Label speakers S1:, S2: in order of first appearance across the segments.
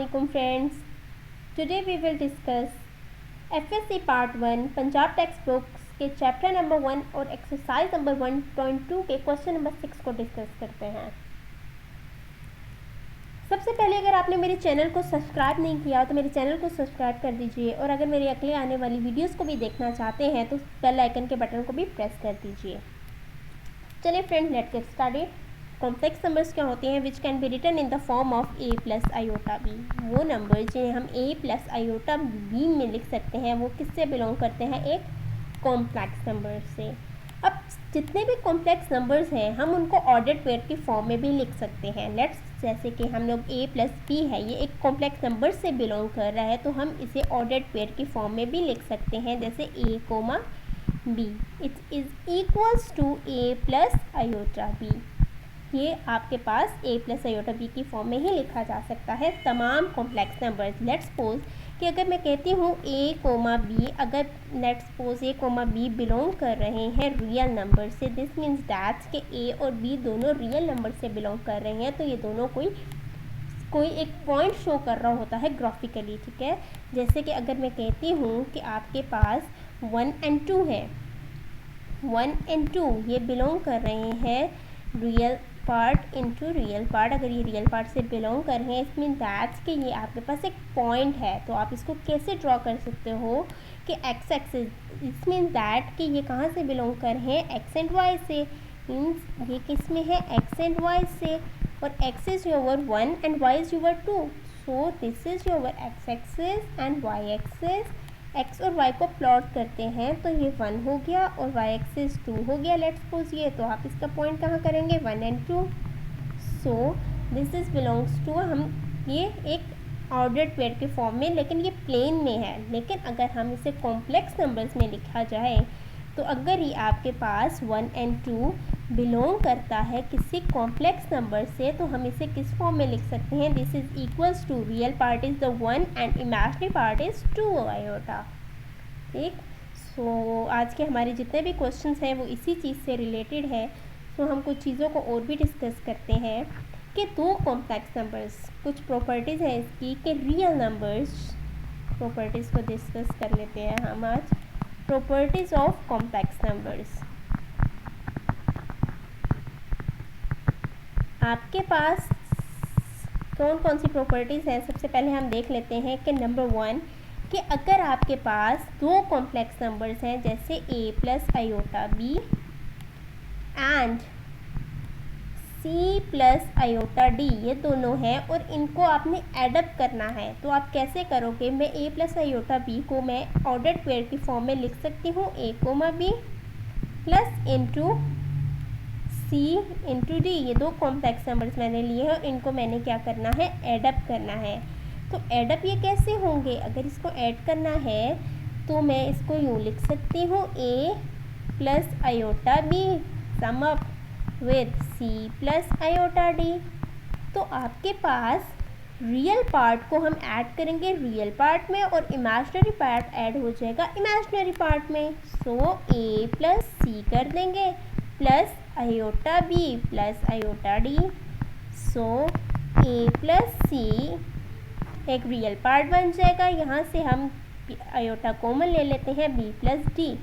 S1: Assalamualaikum friends. Today we will discuss FSC Part 1 Punjab text books के chapter number 1 और exercise number 1.2 के question number 6 को discuss करते हैं। सबसे पहले अगर आपने मेरे चैनल को सब्सक्राइब नहीं किया तो मेरे चैनल को सब्सक्राइब कर दीजिए और अगर मेरी अगले आने वाली वीडियोस को भी देखना चाहते हैं तो बेल आइकन के बटन को भी प्रेस कर दीजिए। चलिए friends, let's get started. Complex numbers क्या होते हैं? Which can be written in the form of a plus iota b। वो नंबर जिन्हें हम a प्लस आयोटा b में लिख सकते हैं वो किससे बिलोंग करते हैं? एक कॉम्प्लेक्स नंबर से। अब जितने भी कॉम्प्लेक्स नंबर्स हैं हम उनको ऑर्डर्ड पेयर की फॉर्म में भी लिख सकते हैं। लेट्स जैसे कि हम लोग a प्लस b है, ये एक कॉम्प्लेक्स नंबर से बिलोंग कर रहा है तो हम इसे ऑर्डर्ड पेयर की फॉर्म में भी लिख सकते हैं, जैसे a comma b it is equals to a plus iota b। ये आपके पास a प्लस आयोटा b की फॉर्म में ही लिखा जा सकता है तमाम कॉम्प्लेक्स नंबर्स। लेट्स सपोज कि अगर मैं कहती हूँ a कोमा b, अगर let's suppose a comma b belong कर रहे हैं रियल नंबर से, दिस मीन्स दैट कि a और b दोनों रियल नंबर से बिलोंग कर रहे हैं, तो ये दोनों कोई एक पॉइंट शो कर रहा होता है ग्राफिकली, ठीक है। जैसे कि अगर मैं कहती हूँ कि आपके पास 1 and 2 है, 1 and 2 ये बिलोंग कर रहे हैं real part into real part. अगर ये रियल पार्ट से बिलोंग कर रहे हैं इट मीन दैट्स कि ये आपके पास एक पॉइंट है, तो आप इसको कैसे ड्रॉ कर सकते हो कि X axis, it mean that कि ये कहाँ से बिलोंग कर रहे हैं? एक्स एंड वाई से। मीन्स ये किस में है? एक्स एंड वाई से। और X is your 1 and Y is your 2, so this is your X axis and Y axis. X और वाई को प्लॉट करते हैं तो ये 1 हो गया और वाई एक्सिस 2 हो गया। लेट्स सपोज ये, तो आप इसका पॉइंट कहाँ करेंगे? 1 and 2। So this is belongs to, हम ये एक ऑर्डर्ड पेयर के फॉर्म में, लेकिन ये प्लेन में है। लेकिन अगर हम इसे कॉम्प्लेक्स नंबर्स में लिखा जाए तो अगर ये आपके पास 1 and 2 बिलोंग करता है किसी कॉम्प्लेक्स नंबर से तो हम इसे किस फॉर्म में लिख सकते हैं? This is equals to real part is the 1 and imaginary part is 2 iota. ठीक। सो आज के हमारे जितने भी क्वेश्चंस हैं वो इसी चीज़ से रिलेटेड है। सो हम कुछ चीज़ों को और भी डिस्कस करते हैं कि दो कॉम्प्लेक्स नंबर्स, कुछ प्रॉपर्टीज़ हैं इसकी कि रियल नंबर्स, प्रॉपर्टीज़ को डिस्कस कर लेते हैं हम आज। Properties of complex numbers. आपके पास कौन कौन सी प्रॉपर्टीज़ हैं? सबसे पहले हम देख लेते हैं कि नंबर 1 कि अगर आपके पास दो कॉम्प्लेक्स नंबर्स हैं जैसे a plus iota b and c plus iota d, ये दोनों हैं और इनको आपने एडअप करना है, तो आप कैसे करोगे? मैं a प्लस आयोटा b को मैं ऑर्डर्ड पेयर की फॉर्म में लिख सकती हूँ, a comma b plus into c into d। ये दो कॉम्प्लेक्स नंबर्स मैंने लिए हैं और इनको मैंने क्या करना है? एडअप करना है। तो एडअप ये कैसे होंगे? अगर इसको ऐड करना है तो मैं इसको यूँ लिख सकती हूँ, a plus iota b sum up with c plus iota d। तो आपके पास रियल पार्ट को हम ऐड करेंगे रियल पार्ट में और इमेजिनरी पार्ट ऐड हो जाएगा इमेजिनरी पार्ट में। सो a प्लस c कर देंगे plus iota b plus iota d। So a plus c एक रियल पार्ट बन जाएगा। यहाँ से हम आयोटा कॉमन ले लेते हैं, b प्लस d।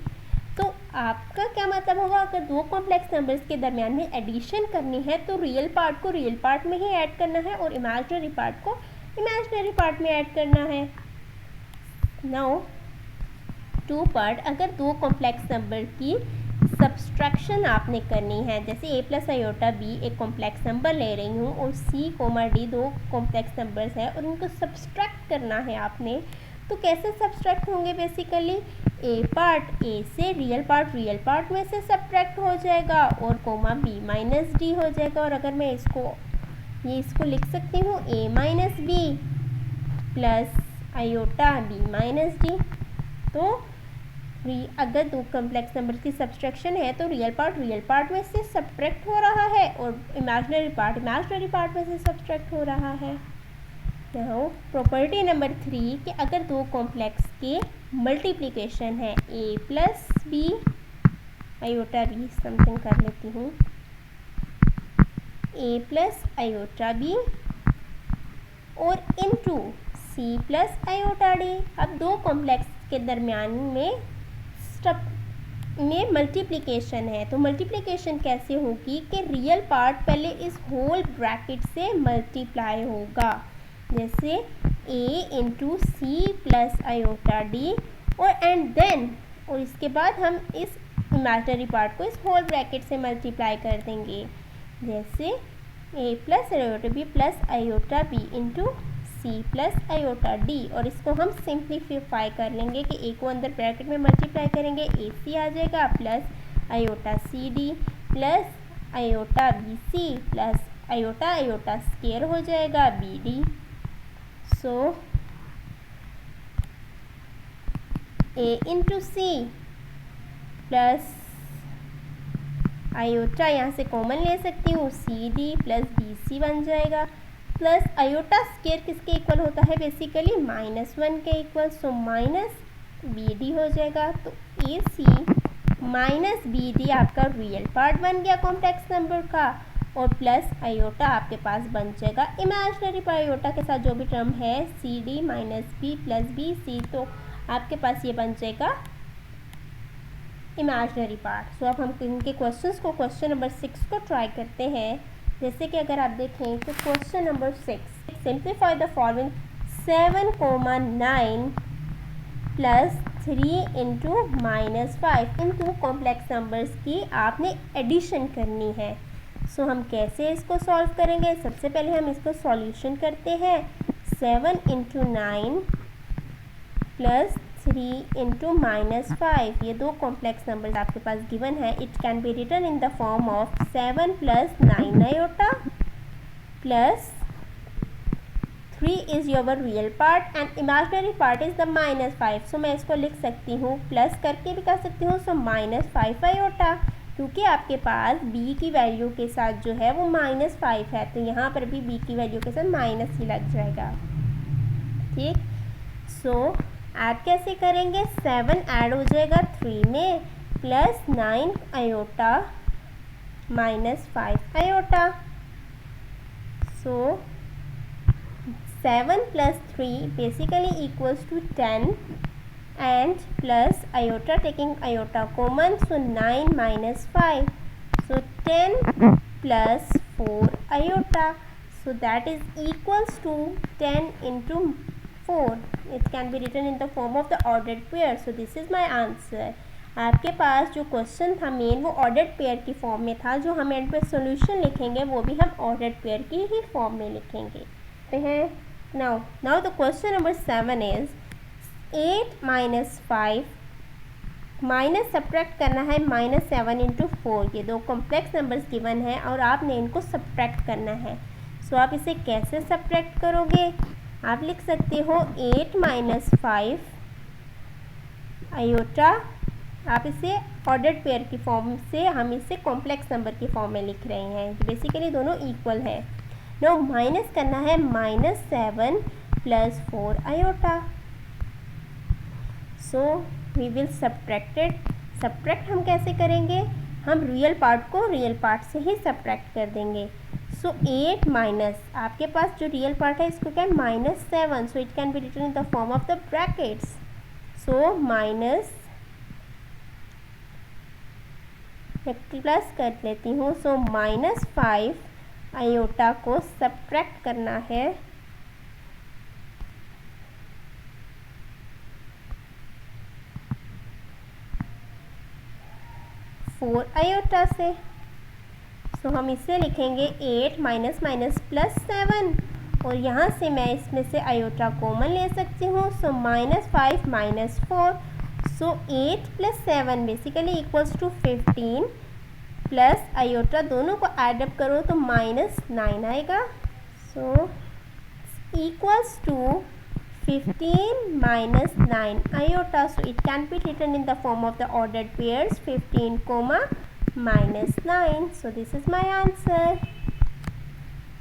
S1: तो आपका क्या मतलब होगा? अगर दो कॉम्प्लेक्स नंबर्स के दरमियान में एडिशन करनी है तो रियल पार्ट को रियल पार्ट में ही ऐड करना है और इमेजिनरी पार्ट को इमेजिनरी पार्ट में ऐड करना है। नाउ 2 पार्ट, अगर दो कॉम्प्लेक्स नंबर की सब्सट्रैक्शन आपने करनी है, जैसे a प्लस आयोटा b एक कॉम्प्लेक्स नंबर ले रही हूँ और c कोमा d दो कॉम्प्लेक्स नंबर्स हैं और उनको सब्सट्रैक्ट करना है आपने, तो कैसे सब्सट्रैक्ट होंगे? बेसिकली a पार्ट a से, रियल पार्ट में से सब्ट्रैक्ट हो जाएगा और कोमा b माइनस d हो जाएगा। और अगर मैं इसको लिख सकती हूँ a minus b plus iota b minus d। तो अगर दो कॉम्प्लेक्स नंबर की सब्सट्रैक्शन है तो रियल पार्ट में से सब्ट्रैक्ट हो रहा है और इमेजिनरी पार्ट में से सब्ट्रैक्ट हो रहा है। नाउ प्रॉपर्टी नंबर 3 कि अगर दो कॉम्प्लेक्स के मल्टीप्लिकेशन है a plus b iota b, something कर लेती हूँ, a प्लस आयोटा b और into C plus iota D. अब दो कॉम्प्लेक्स के दरमियान में मल्टीप्लिकेशन है, तो मल्टीप्लिकेशन कैसे होगी कि रियल पार्ट पहले इस होल ब्रैकेट से मल्टीप्लाई होगा, जैसे a into C plus iota D और इसके बाद हम इस इमेजिनरी पार्ट को इस होल ब्रैकेट से मल्टीप्लाई कर देंगे, जैसे a plus iota B plus iota B into C plus iota D. और इसको हम सिंप्लीफाई कर लेंगे कि a को अंदर ब्रैकेट में मल्टीप्लाई करेंगे, ए सी आ जाएगा plus iota c d plus iota b c plus iota iota square हो जाएगा b d. So a into C plus iota यहाँ से कॉमन ले सकती हूँ, c d plus b c बन जाएगा, प्लस आयोटा स्क्वायर किसके इक्वल होता है, बेसिकली -1 के equal, so minus b d हो जाएगा। तो a c minus b d आपका रियल पार्ट बन गया कॉम्प्लेक्स नंबर का, और प्लस आयोटा आपके पास बन जाएगा इमेजिनरी पार्ट। आयोटा के साथ जो भी टर्म है c d minus b plus b c, तो आपके पास ये बन जाएगा इमेजिनरी पार्ट। सो अब हम इनके क्वेश्चन नंबर 6 को ट्राई करते हैं। जैसे कि अगर आप देखें तो question number 6, simplify the following 7,9 plus 3 into -5। इन टू कॉम्प्लेक्स नंबर्स की आपने एडिशन करनी है। सो हम कैसे इसको सॉल्व करेंगे, सबसे पहले हम इसको सॉल्यूशन करते हैं। 7 इंटू 9 प्लस 3 इंटू -5, ये दो कॉम्प्लेक्स नंबर्स आपके पास गिवन है। It can be written in the form of 7 plus 9 iota plus 3 is your real part and imaginary part is the -5। So मैं इसको लिख सकती हूँ, प्लस करके भी कर सकती हूँ, सो -5 आयोटा, क्योंकि आपके पास b की वैल्यू के साथ जो है वो -5 है, तो यहाँ पर भी b की वैल्यू के साथ माइनस ही लग जाएगा। ठीक, सो ऐड कैसे करेंगे, 7 ऐड हो जाएगा 3 में plus 9 iota -5 iota. So 7 plus 3 basically equals to 10 and plus iota taking iota common, so 9 -5, so 10 plus 4 iota, so that is equals to 10 into 4. It can be written in the form of the ordered pair. So this is my answer. आपके पास जो question था main वो ordered pair की form में था, जो हम and पे सॉल्यूशन लिखेंगे वो भी हम ऑर्डर्ड पेयर की ही फॉर्म में लिखेंगे। Now the question number 7 is 8 minus 5 minus subtract करना है -7 इंटू 4। ये दो कॉम्प्लेक्स नंबर्स गिवन है और आपने इनको सब्ट्रैक्ट करना है। सो आप इसे कैसे सब्ट्रैक्ट करोगे, आप लिख सकते हो 8 माइनस 5 आयोटा, आप इसे ऑर्डर्ड पेयर की फॉर्म से हम इसे कॉम्प्लेक्स नंबर की फॉर्म में लिख रहे हैं, बेसिकली दोनों इक्वल है। नो माइनस करना है -7 plus 4 iota, so we will subtract हम कैसे करेंगे, हम रियल पार्ट को रियल पार्ट से ही सब्ट्रैक्ट कर देंगे। सो 8 माइनस आपके पास जो रियल पार्ट है इसको क्या है -7, so it can be written in the form of the brackets. So minus plus कर लेती हूँ, सो -5 आयोटा को सब्ट्रैक्ट करना है 4 आयोटा से। सो हम इसे लिखेंगे 8 माइनस माइनस प्लस 7, और यहाँ से मैं इसमें से आयोटा कॉमन ले सकती हूँ, so -5 minus 4, so 8 plus 7 basically equals to 15 plus iota दोनों को ऐड अप करो तो -9 आएगा, so equals to 15 minus 9 iota. So it can be written in the form of the ordered pairs 15 comma minus 9. So this is my answer.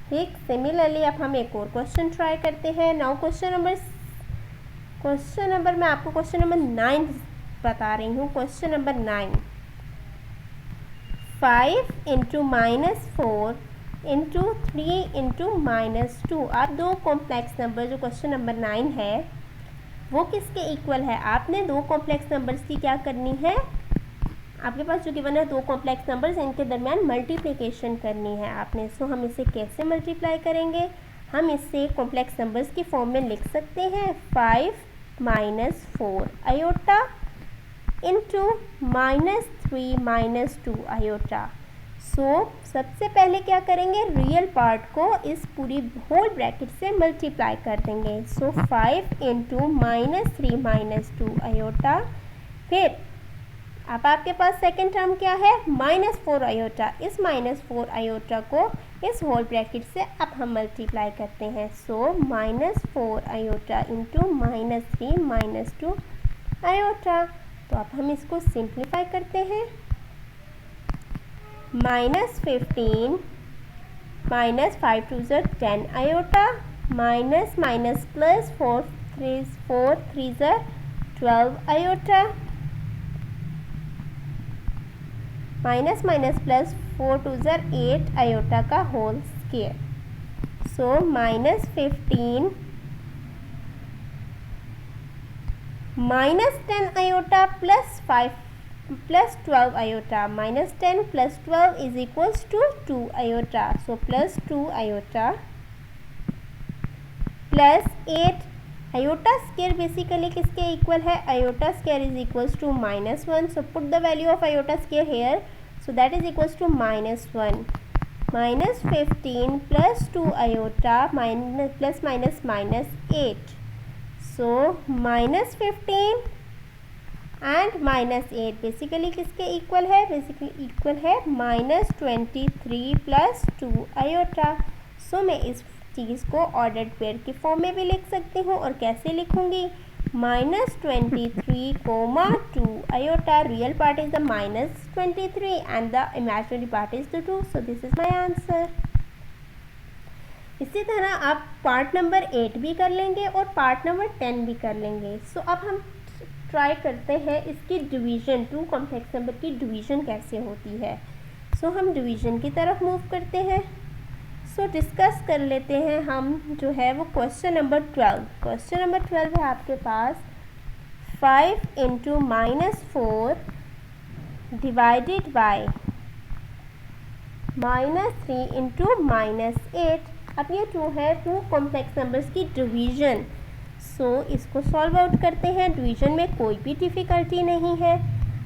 S1: ठीक, similarly अब हम एक और क्वेश्चन ट्राई करते हैं। नाउ क्वेश्चन नंबर मैं आपको क्वेश्चन नंबर 9 बता रही हूँ। Question number 9, 5 into -4 into 3 into -2। आप दो कॉम्प्लेक्स नंबर जो क्वेश्चन नंबर 9 है वो किसके इक्वल है, आपने दो कॉम्प्लेक्स नंबर्स की क्या करनी है, आपके पास जो गिवन है दो कॉम्प्लेक्स नंबर्स इनके दरमियान मल्टीप्लिकेशन करनी है आपने। सो हम इसे कैसे मल्टीप्लाई करेंगे, हम इसे कॉम्प्लेक्स नंबर्स की फॉर्म में लिख सकते हैं 5 - 4 आयोटा इंटू -3 - 2 आयोटा। सो सबसे पहले क्या करेंगे, रियल पार्ट को इस पूरी होल ब्रैकेट से मल्टीप्लाई कर देंगे। सो 5 इंटू -3 - 2 आयोटा। फिर अब आपके पास सेकेंड टर्म क्या है, -4 आयोटा। इस -4 आयोटा को इस होल ब्रैकेट से अब हम मल्टीप्लाई करते हैं। सो -4 आयोटा इंटू -3 - 2 आयोटा। तो अब हम इसको सिंप्लीफाई करते हैं। -15 -5 2 ज़र 10 आयोटा, माइनस माइनस प्लस 4 3 ज़र 12 आयोटा, माइनस माइनस प्लस 4 2 ज़र 8 आयोटा का whole square. So -15 -10 iota plus 5 plus 12 iota, -10 plus 12 is equals to 2 iota. So plus 2 iota plus 8 iota square basically किसके इक्वल है, iota square is equals to -1। So put the value of iota square here, so that is equals to -1। -15 plus 2 iota plus -8। So -15 and -8 basically किसके equal है, basically equal है -23 plus 2 iota. सो मैं इस चीज़ को ordered pair की form में भी लिख सकती हूँ, और कैसे लिखूँगी, -23 2 iota, real part is the -23 and the imaginary part is the 2। So this is my answer. इसी तरह आप पार्ट नंबर 8 भी कर लेंगे और पार्ट नंबर 10 भी कर लेंगे। सो अब हम ट्राई करते हैं इसकी डिवीज़न, टू कॉम्प्लेक्स नंबर की डिवीज़न कैसे होती है। सो हम डिवीज़न की तरफ मूव करते हैं। सो डिस्कस कर लेते हैं हम जो है वो क्वेश्चन नंबर 12। क्वेश्चन नंबर 12 है आपके पास 5 इंटू -4 डिवाइडेड बाय -3 इंटू -8। अब ये टू है टू कॉम्प्लेक्स नंबर्स की डिवीज़न। सो इसको सॉल्व आउट करते हैं। डिवीज़न में कोई भी डिफ़िकल्टी नहीं है।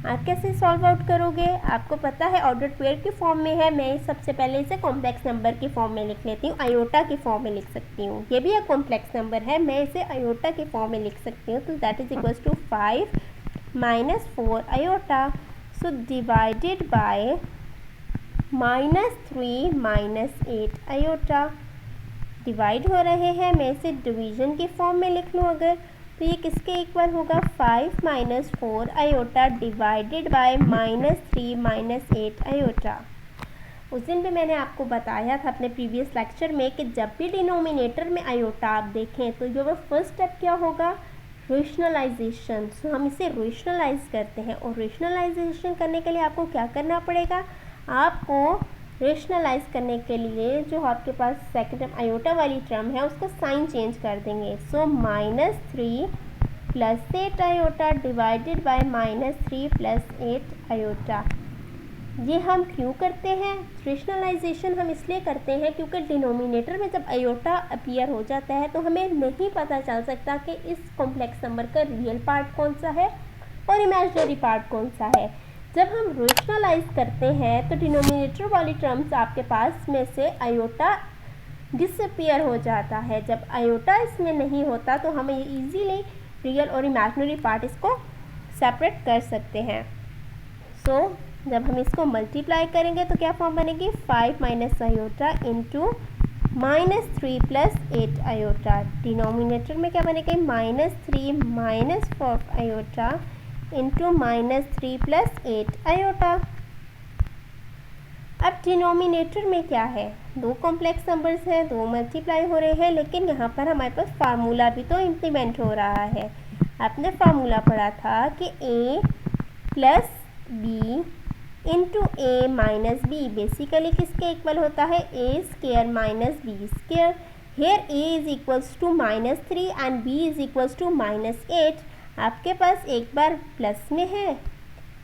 S1: आप कैसे सॉल्व आउट करोगे, आपको पता है ऑर्डर्ड पेयर की फॉर्म में है। मैं सबसे पहले इसे कॉम्प्लेक्स नंबर की फॉर्म में लिख लेती हूँ, आयोटा की फॉर्म में लिख सकती हूँ। ये भी एक कॉम्प्लेक्स नंबर है, मैं इसे आयोटा की फॉर्म में लिख सकती हूँ। तो that is equals to 5 - 4 iota. So divided by -3 - 8 iota. Divide हो रहे हैं, मैं इसे डिवीज़न की फॉर्म में लिख लूँ अगर, तो ये किसके इक्वल होगा, 5 - 4 आयोटा डिवाइडेड बाय -3 - 8 आयोटा। उस दिन भी मैंने आपको बताया था अपने प्रीवियस लेक्चर में कि जब भी डिनोमिनेटर में आयोटा आप देखें तो जो फर्स्ट स्टेप क्या होगा, रेशनलाइजेशन। सो हम इसे रेशनलाइज करते हैं, और रेशनलाइजेशन करने के लिए आपको क्या करना पड़ेगा, आपको रेशनलाइज करने के लिए जो आपके पास सेकेंड टर्म आयोटा वाली टर्म है उसको साइन चेंज कर देंगे। सो -3 + 8 आयोटा डिवाइडेड बाय -3 + 8 आयोटा। ये हम क्यों करते हैं, रेशनलाइजेशन हम इसलिए करते हैं क्योंकि डिनोमिनेटर में जब आयोटा अपीयर हो जाता है तो हमें नहीं पता चल सकता कि इस कॉम्प्लेक्स नंबर का रियल पार्ट कौन सा है और इमेजिनरी पार्ट कौन सा है। जब हम रेशनलाइज करते हैं तो डिनोमिनेटर वाली टर्म्स आपके पास में से आयोटा डिसअपीयर हो जाता है। जब आयोटा इसमें नहीं होता तो हम ये इजीली रियल और इमेजिनरी पार्ट इसको सेपरेट कर सकते हैं। सो जब हम इसको मल्टीप्लाई करेंगे तो क्या फॉर्म बनेगी, 5 - आयोटा इंटू -3 + 8 आयोटा। डिनोमिनेटर में क्या बनेगी, -3 - 4 आयोटा इंटू -3 + 8 आयोटा। अब डिनोमिनेटर में क्या है, दो कॉम्प्लेक्स नंबर्स हैं, दो मल्टीप्लाई हो रहे हैं, लेकिन यहाँ पर हमारे पास फार्मूला भी तो इम्प्लीमेंट हो रहा है। आपने फार्मूला पढ़ा था कि a + b into A minus B, basically किसके इक्वल होता है, A square minus B square. Here A is equals to -3 and B is equals to -8। आपके पास एक बार प्लस में है,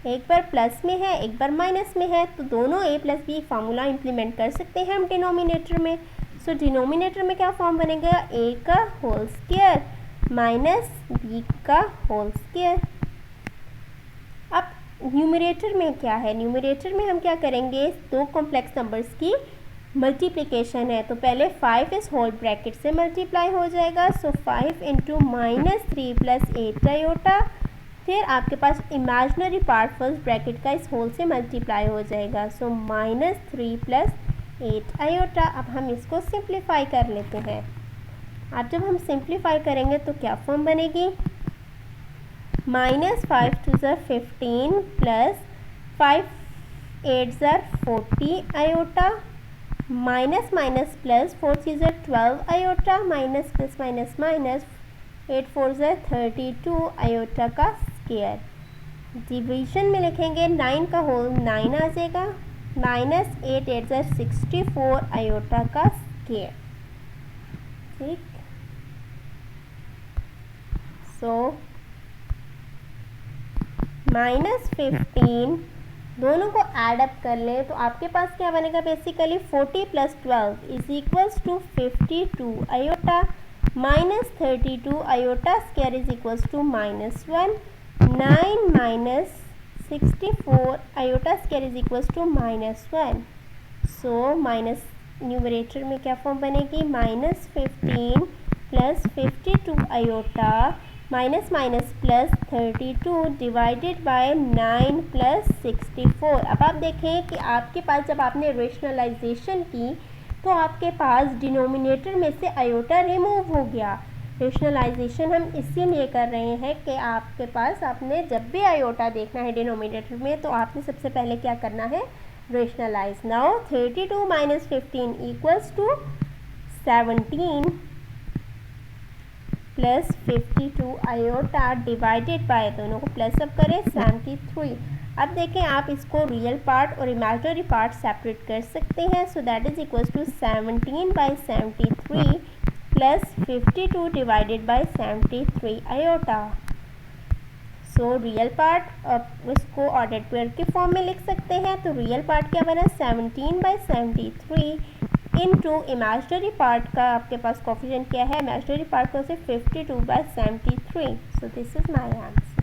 S1: एक बार प्लस में है, एक बार माइनस में है, तो दोनों a plus b formula implement कर सकते हैं हम डिनोमिनेटर में। सो डिनोमिनेटर में क्या फॉर्म बनेगा, a का होल स्क्वायर माइनस b का होल स्क्वायर। अब न्यूमरेटर में क्या है, न्यूमरेटर में हम क्या करेंगे, दो कॉम्प्लेक्स नंबर्स की मल्टीप्लिकेशन है, तो पहले 5 इस होल ब्रैकेट से मल्टीप्लाई हो जाएगा। सो 5 इंटू -3 प्लस 8 आयोटा, फिर आपके पास इमेजिनरी पार्ट फर्स्ट ब्रैकेट का इस होल से मल्टीप्लाई हो जाएगा। सो -3 प्लस 8 आयोटा। अब हम इसको सिंप्लीफाई कर लेते हैं। अब जब हम सिंप्लीफाई करेंगे तो क्या फॉर्म बनेगी, -5 2 ज़र 15 प्लस 5 8 ज़र 40 आयोटा, माइनस माइनस प्लस 4 3 ज़र 12 iota, minus plus minus minus 8 4 ज़र 32 आयोटा का स्क्वायर। डिवीजन में लिखेंगे 9 का होल 9 आ जाएगा, माइनस 8 8 ज़र 64 आयोटा का स्क्वायर। ठीक, सो -15 दोनों को ऐड अप कर लें तो आपके पास क्या बनेगा, basically 40 plus 12 is equals to 52 iota, -32 iota square is equals to -1, 9 minus 64 iota square is equals to -1। So minus numerator में क्या फॉर्म बनेगी, -15 plus 52 iota minus minus plus 32 divided by 9 plus 64। अब आप देखें कि आपके पास जब आपने रेशनलाइजेशन की तो आपके पास डिनोमिनेटर में से आयोटा रिमूव हो गया। रेशनलाइजेशन हम इसीलिए कर रहे हैं कि आपके पास, आपने जब भी आयोटा देखना है डिनोमिनेटर में तो आपने सबसे पहले क्या करना है, rationalise. Now 32 minus 15 equals to 17 plus 52 iota divided by, दोनों को प्लस अप करें 73। अब देखें आप इसको रियल पार्ट और इमेजिनरी पार्ट सेपरेट कर सकते हैं। So that is equals to 17 by 73 plus 52 divided by 73 iota. So real part अब इसको ऑर्डर पेयर के फॉर्म में लिख सकते हैं। तो रियल पार्ट क्या बना, 17 बाई 73 इनटू इमेजिनरी पार्ट का आपके पास कोफिशिएंट क्या है, इमेजिनरी पार्ट को से 52 by 73। So this is my answer.